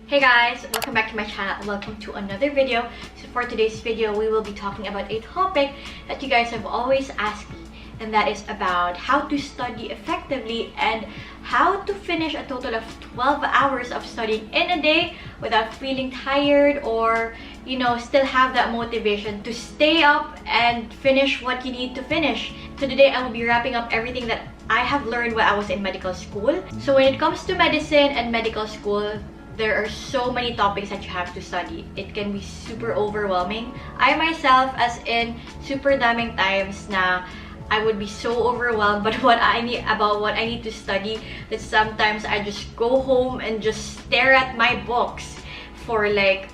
Hey guys, welcome back to my channel and welcome to another video. So for today's video, we will be talking about a topic that you guys have always asked me, and that is about how to study effectively and how to finish a total of 12 hours of studying in a day without feeling tired or, still have that motivation to stay up and finish what you need to finish. So today I will be wrapping up everything that I have learned while I was in medical school. So when it comes to medicine and medical school, there are so many topics that you have to study. It can be super overwhelming. I myself, as in super daming times na I would be so overwhelmed about what I need to study that sometimes I just go home and just stare at my books for like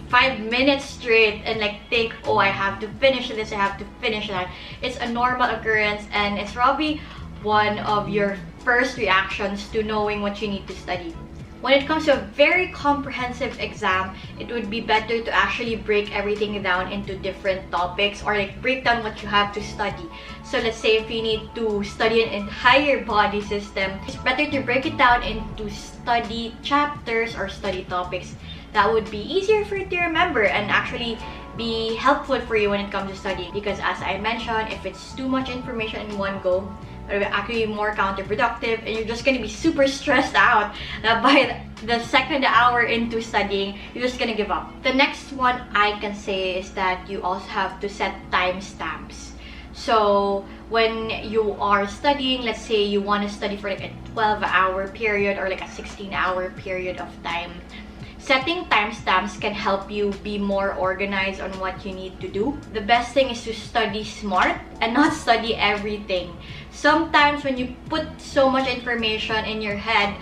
5 minutes straight and think, oh, I have to finish this, I have to finish that. It's a normal occurrence and it's probably one of your first reactions to knowing what you need to study. When it comes to a very comprehensive exam, it would be better to actually break everything down into different topics or break down what you have to study. So let's say if you need to study an entire body system, it's better to break it down into study chapters or study topics. That would be easier for you to remember and actually be helpful for you when it comes to studying. Because as I mentioned, if it's too much information in one go, it will actually be more counterproductive and you're just going to be super stressed out that by the second hour into studying, you're just going to give up. The next one I can say is that you also have to set timestamps. So when you are studying, let's say you want to study for a 12-hour period or a 16-hour period of time, setting timestamps can help you be more organized on what you need to do. The best thing is to study smart and not study everything. Sometimes when you put so much information in your head,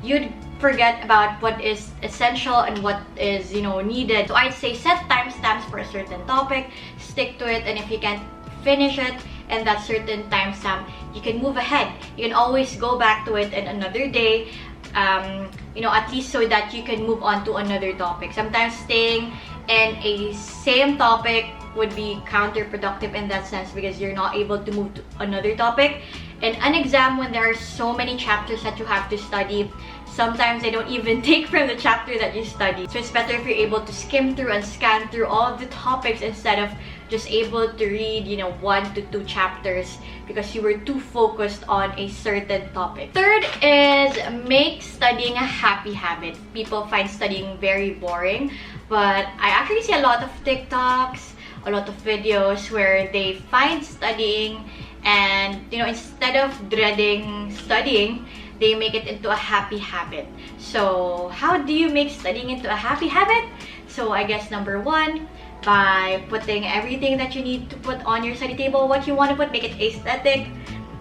you'd forget about what is essential and what is, needed. So I'd say set timestamps for a certain topic, stick to it, and if you can't finish it and that certain timestamp, you can move ahead. You can always go back to it in another day. At least so that you can move on to another topic. Sometimes staying in a same topic would be counterproductive in that sense because you're not able to move to another topic. In an exam, when there are so many chapters that you have to study, sometimes they don't even take from the chapter that you study. So it's better if you're able to skim through and scan through all of the topics instead of just able to read, 1 to 2 chapters because you were too focused on a certain topic. Third is make studying a happy habit. People find studying very boring, but I actually see a lot of TikToks, a lot of videos where they find studying and, instead of dreading studying, they make it into a happy habit. So how do you make studying into a happy habit? So I guess number 1, by putting everything that you need to put on your study table, what you want to put, make it aesthetic,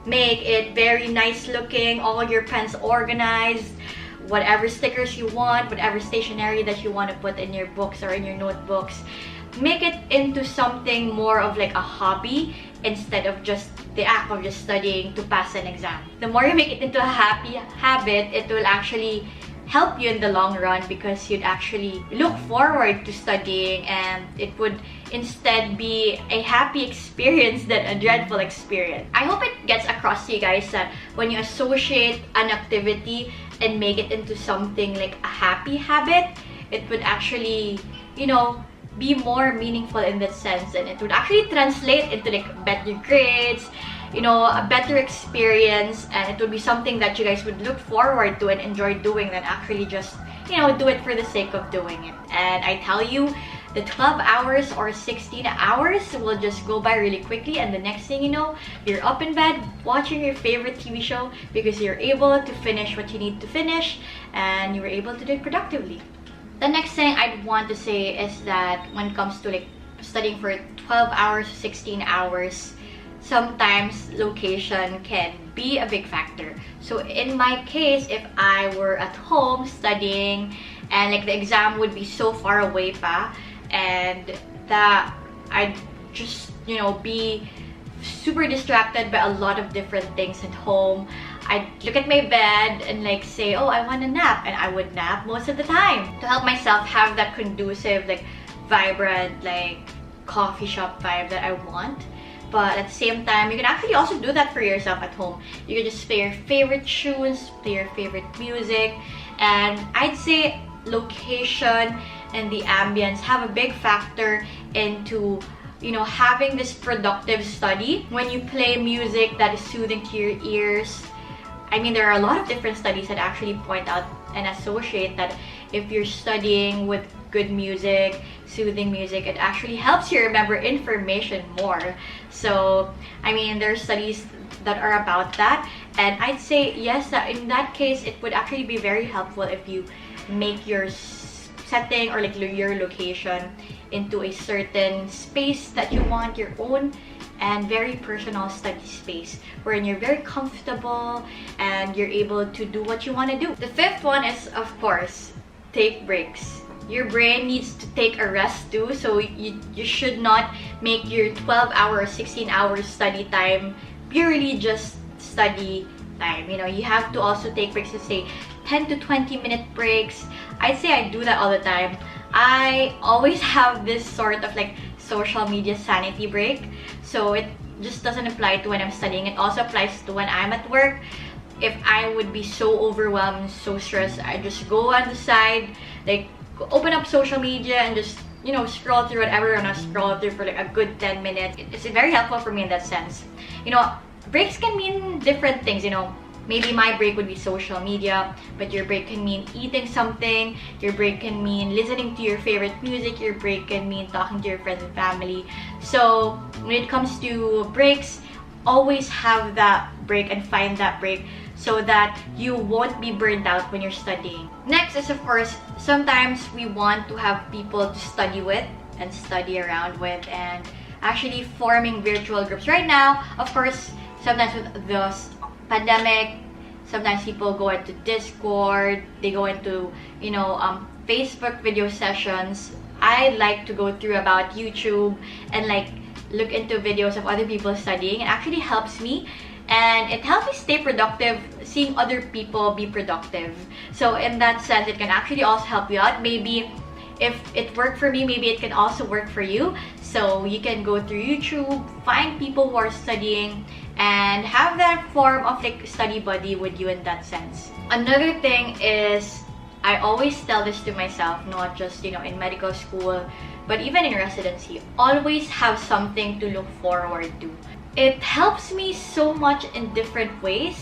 make it very nice looking, all your pens organized, whatever stickers you want, whatever stationery that you want to put in your books or in your notebooks, make it into something more of a hobby instead of just the act of just studying to pass an exam. The more you make it into a happy habit, it will actually help you in the long run because you'd actually look forward to studying and it would instead be a happy experience than a dreadful experience. I hope it gets across to you guys that when you associate an activity and make it into something like a happy habit, it would actually, be more meaningful in that sense, and it would actually translate into better grades, a better experience, and it would be something that you guys would look forward to and enjoy doing than actually just, do it for the sake of doing it. And I tell you, the 12 hours or 16 hours will just go by really quickly, and the next thing you know, you're up in bed watching your favorite TV show because you're able to finish what you need to finish and you were able to do it productively. The next thing I'd want to say is that when it comes to studying for 12 hours, 16 hours, sometimes location can be a big factor. So in my case, if I were at home studying and the exam would be so far away and that I'd just, be super distracted by a lot of different things at home, I'd look at my bed and say, oh, I want a nap, and I would nap most of the time to help myself have that conducive, vibrant, coffee shop vibe that I want. But at the same time, you can actually also do that for yourself at home. You can just play your favorite tunes, play your favorite music, and I'd say location and the ambience have a big factor into having this productive study. When you play music that is soothing to your ears, I mean, there are a lot of different studies that actually point out and associate that if you're studying with good music, soothing music, it actually helps you remember information more. So, I mean, there are studies that are about that, and I'd say yes, that in that case, it would actually be very helpful if you make your setting or like your location into a certain space that you want, your own and very personal study space wherein you're very comfortable and you're able to do what you want to do. The fifth one is, of course, take breaks. Your brain needs to take a rest too, so you should not make your 12-hour or 16-hour study time purely just study time. You have to also take breaks, to say 10 to 20 minute breaks. I'd say I do that all the time. I always have this sort of like social media sanity break. So it just doesn't apply to when I'm studying. It also applies to when I'm at work. If I would be so overwhelmed, so stressed, I just go on the side, like open up social media and just scroll through whatever I want to scroll through for like a good 10 minutes. It's very helpful for me in that sense. Breaks can mean different things. Maybe my break would be social media, but your break can mean eating something, your break can mean listening to your favorite music, your break can mean talking to your friends and family. So when it comes to breaks, always have that break and find that break so that you won't be burned out when you're studying. Next is, of course, sometimes we want to have people to study with and study around with, and actually forming virtual groups. Right now, of course, sometimes with the pandemic, sometimes people go into Discord, they go into Facebook video sessions. I like to go through about YouTube and like look into videos of other people studying. It actually helps me, and it helps me stay productive, seeing other people be productive. So in that sense, it can actually also help you out. Maybe if it worked for me, maybe it can also work for you. So you can go through YouTube, find people who are studying, and have that form of like study buddy with you in that sense. Another thing is, I always tell this to myself, not just in medical school, but even in residency, always have something to look forward to. It helps me so much in different ways.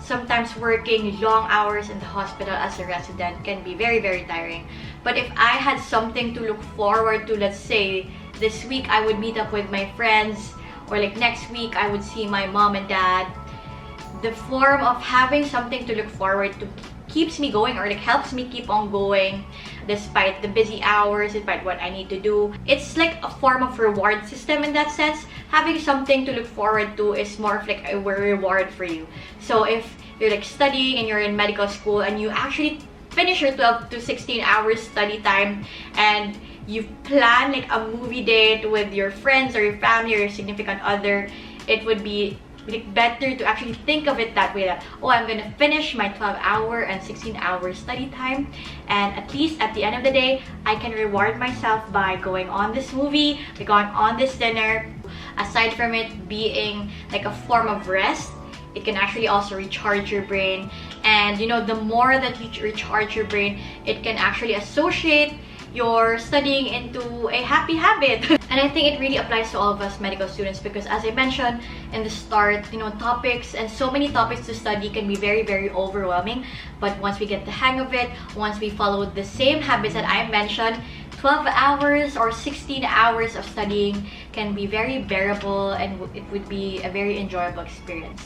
Sometimes working long hours in the hospital as a resident can be very, very tiring. But if I had something to look forward to, let's say this week I would meet up with my friends, or like next week I would see my mom and dad, the form of having something to look forward to keeps me going, or like helps me keep on going despite the busy hours, despite what I need to do. It's like a form of reward system in that sense. Having something to look forward to is more of like a reward for you. So if you're like studying and you're in medical school and you actually finish your 12 to 16 hours study time and you plan like a movie date with your friends or your family or your significant other, it would be like better to actually think of it that way, that I'm gonna finish my 12-hour and 16-hour study time, and at least at the end of the day I can reward myself by going on this movie, by going on this dinner. Aside from it being like a form of rest, it can actually also recharge your brain, and the more that you recharge your brain, it can actually associate your studying into a happy habit. And I think it really applies to all of us medical students, because as I mentioned in the start, topics and so many topics to study can be very, very overwhelming. But once we get the hang of it, once we follow the same habits that I mentioned, 12 hours or 16 hours of studying can be very bearable, and it would be a very enjoyable experience.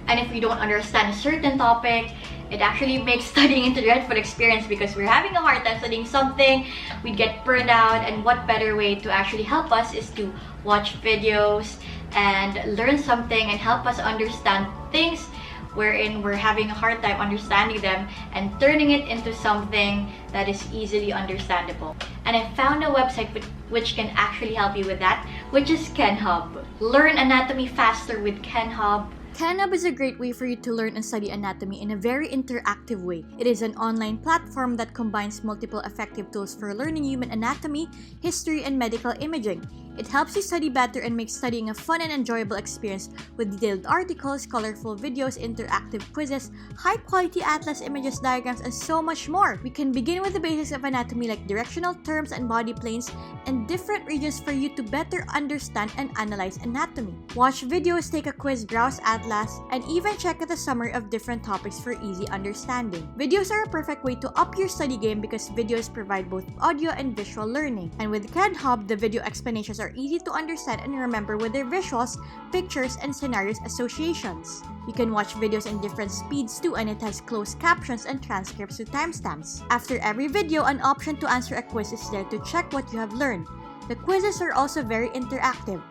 And if we don't understand a certain topic, it actually makes studying into a dreadful experience, because we're having a hard time studying something, we'd get burned out, and what better way to actually help us is to watch videos and learn something and help us understand things wherein we're having a hard time understanding them, and turning it into something that is easily understandable. And I found a website which can actually help you with that, which is Kenhub. Learn anatomy faster with Kenhub. Kenhub is a great way for you to learn and study anatomy in a very interactive way. It is an online platform that combines multiple effective tools for learning human anatomy, history, and medical imaging. It helps you study better and makes studying a fun and enjoyable experience with detailed articles, colorful videos, interactive quizzes, high-quality atlas images, diagrams, and so much more. We can begin with the basics of anatomy like directional terms and body planes and different regions for you to better understand and analyze anatomy. Watch videos, take a quiz, browse atlas, and even check out the summary of different topics for easy understanding. Videos are a perfect way to up your study game because videos provide both audio and visual learning. And with Kenhub, the video explanations are easy to understand and remember with their visuals, pictures, and scenarios associations. You can watch videos in different speeds too, and it has closed captions and transcripts with timestamps. After every video, an option to answer a quiz is there to check what you have learned. The quizzes are also very interactive.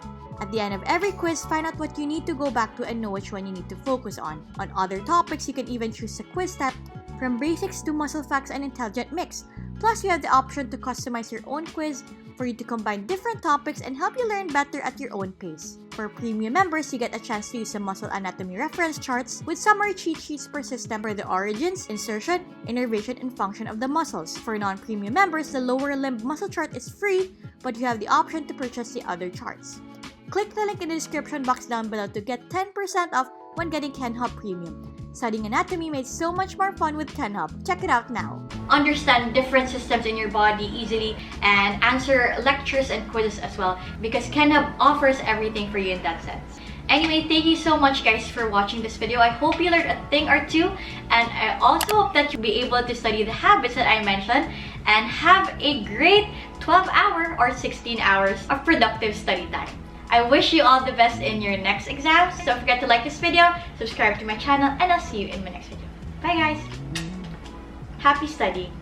At the end of every quiz, find out what you need to go back to and know which one you need to focus on. On other topics, you can even choose a quiz type from basics to muscle facts and intelligent mix. Plus, you have the option to customize your own quiz for you to combine different topics and help you learn better at your own pace. For premium members, you get a chance to use some muscle anatomy reference charts with summary cheat sheets per system for the origins, insertion, innervation, and function of the muscles. For non-premium members, the lower limb muscle chart is free, but you have the option to purchase the other charts. Click the link in the description box down below to get 10% off when getting Kenhub Premium. Studying anatomy made so much more fun with Kenhub. Check it out now. Understand different systems in your body easily and answer lectures and quizzes as well because Kenhub offers everything for you in that sense. Anyway, thank you so much guys for watching this video. I hope you learned a thing or two, and I also hope that you'll be able to study the habits that I mentioned and have a great 12-hour or 16 hours of productive study time. I wish you all the best in your next exams. Don't forget to like this video, subscribe to my channel, and I'll see you in my next video. Bye guys! Happy studying!